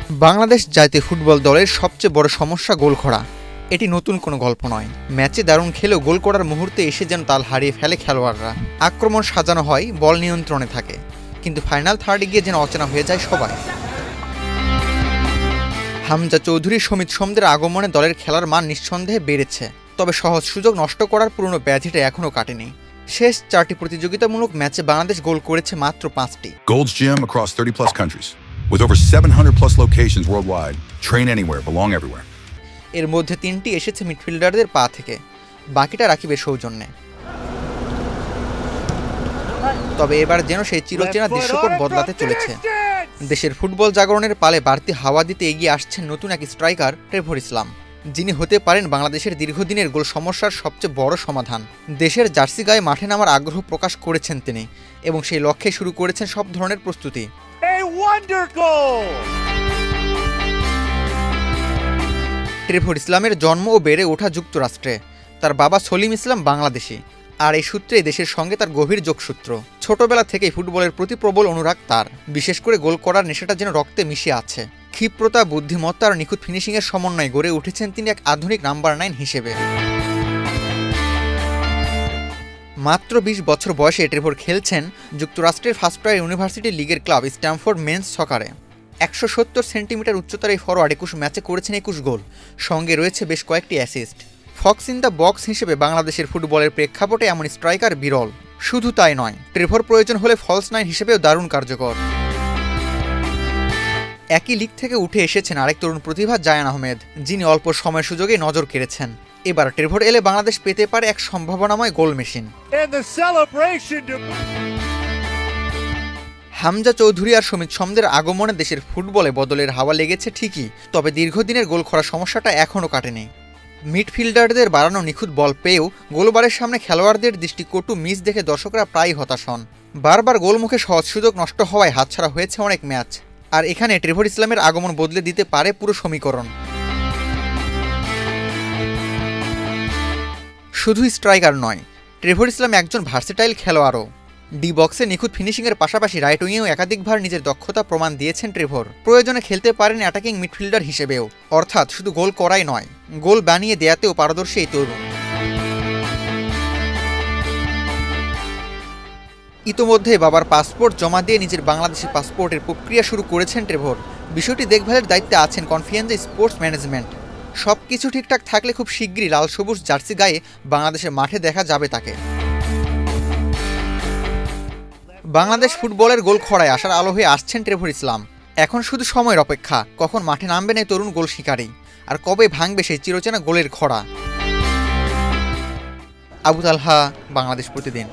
বাংলাদেশ জাতীয় ফুটবল দলের সবচেয়ে বড় সমস্যা গোল করা। এটি নতুন কোনো গল্প নয়। ম্যাচে দারুণ খেলেও গোল করার মুহূর্তে এসে যেন তাল হারিয়ে ফেলে খেলোয়াড়রা। আক্রমণ সাজানো হয়, বল নিয়ন্ত্রণে থাকে, কিন্তু ফাইনাল থার্ডে গিয়ে যেন অচেনা হয়ে যায় সবাই। হামজা চৌধুরী, সমিত সোমদের আগমনে দলের খেলার মান নিঃসন্দেহে বেড়েছে, তবে সহজ সুযোগ নষ্ট করার পুরনো ব্যাধিটা এখনও কাটেনি। শেষ 4টি প্রতিযোগিতামূলক ম্যাচে বাংলাদেশ গোল করেছে মাত্র 5টি। Gold's Gym across 30+ countries. With over 700+ locations worldwide, train anywhere, belong everywhere. এর মধ্যে 3টি এসেছে মিডফিল্ডারদের পা থেকে, বাকিটা রাকিবের সৌজন্যে। তবে এবার যেন সেই চিরচেনা দৃশ্যপট বদলাতে চলেছে। দেশের ফুটবল জাগরণের পালে বাড়তি হাওয়া দিতে এগিয়ে আসছেন নতুন এক স্ট্রাইকার ট্রেভর ইসলাম, যিনি হতে পারেন বাংলাদেশের দীর্ঘদিনের গোল সমস্যার সবচেয়ে বড় সমাধান। দেশের জার্সি গায়ে মাঠে নামার আগ্রহ প্রকাশ করেছেন তিনি, এবং সেই লক্ষ্যে শুরু করেছেন সব ধরনের প্রস্তুতি। ট্রেভর ইসলামের জন্ম ও বেড়ে ওঠা যুক্তরাষ্ট্রে। তার বাবা সলিম ইসলাম বাংলাদেশি, আর এই সূত্রেই দেশের সঙ্গে তার গভীর যোগসূত্র। ছোটবেলা থেকেই ফুটবলের প্রতি প্রবল অনুরাগ তার, বিশেষ করে গোল করার নেশাটা যেন রক্তে মিশে আছে। ক্ষিপ্রতা, বুদ্ধিমত্তা আর নিখুঁত ফিনিশিংয়ের সমন্বয়ে গড়ে উঠেছেন তিনি এক আধুনিক নাম্বার 9 হিসেবে। মাত্র 20 বছর বয়সে ট্রেভর খেলছেন যুক্তরাষ্ট্রের ফার্স্ট টায়ার ইউনিভার্সিটি লিগের ক্লাব স্ট্যামফোর্ড মেন্স সকারে। 170 সেন্টিমিটার উচ্চতার এই ফরওয়ার্ড 21 ম্যাচে করেছেন 21 গোল, সঙ্গে রয়েছে বেশ কয়েকটি assist. Fox in the box হিসেবে বাংলাদেশের ফুটবলের প্রেক্ষাপটে এমন স্ট্রাইকার বিরল। শুধু তাই নয়, ট্রেভর প্রয়োজন হলে ফলস 9 হিসেবেও দারুণ কার্যকর। একই লিগ থেকে উঠে এসেছেন আরেক তরুণ প্রতিভা জায়ান আহমেদ, যিনি অল্প সময়ের সুযোগে নজর কেড়েছেন। এবার ট্রেভর এলে বাংলাদেশ পেতে পারে এক সম্ভাবনাময় গোল মেশিন। হামজা চৌধুরী আর সমিত সোমদের আগমনে দেশের ফুটবলে বদলের হাওয়া লেগেছে ঠিকই, তবে দীর্ঘদিনের গোল করা সমস্যাটা এখনও কাটেনি। মিডফিল্ডারদের বাড়ানো নিখুঁত বল পেয়েও গোলবারের সামনে খেলোয়াড়দের দৃষ্টিকটু মিস দেখে দর্শকরা প্রায় হতাশ হন। বারবার গোলমুখে সহজ সুযোগ নষ্ট হওয়ায় হাতছাড়া হয়েছে অনেক ম্যাচ, আর এখানে ট্রেভর ইসলামের আগমন বদলে দিতে পারে পুরো সমীকরণ। শুধু স্ট্রাইকার নয়, ট্রেভর ইসলাম একজন ভার্সেটাইল খেলোয়াড়ও। ডি বক্সে নিখুঁত ফিনিশিংয়ের পাশাপাশি রাইট উইংয়েও একাধিকবার নিজের দক্ষতা প্রমাণ দিয়েছেন ট্রেভর। প্রয়োজনে খেলতে পারেন অ্যাটাকিং মিডফিল্ডার হিসেবেও, অর্থাৎ শুধু গোল করাই নয়, গোল বানিয়ে দেয়াতেও পারদর্শী এই তরুণ। ইতোমধ্যে বাবার পাসপোর্ট জমা দিয়ে নিজের বাংলাদেশি পাসপোর্টের প্রক্রিয়া শুরু করেছেন ট্রেভর। বিষয়টি দেখভালের দায়িত্বে আছেন কনফিডেন্স স্পোর্টস ম্যানেজমেন্ট। সব কিছু ঠিকঠাক থাকলে খুব শিগগিরই লাল সবুজ জার্সি গায়ে বাংলাদেশের মাঠে দেখা যাবে তাকে। বাংলাদেশ ফুটবলের গোল খরায় আসার আলো হয়ে আসছেন ট্রেভর ইসলাম। এখন শুধু সময়ের অপেক্ষা, কখন মাঠে নামবেন এই তরুণ গোল শিকারী, আর কবে ভাঙবে সেই চিরচেনা গোলের খরা। আবু তালহা, বাংলাদেশ প্রতিদিন।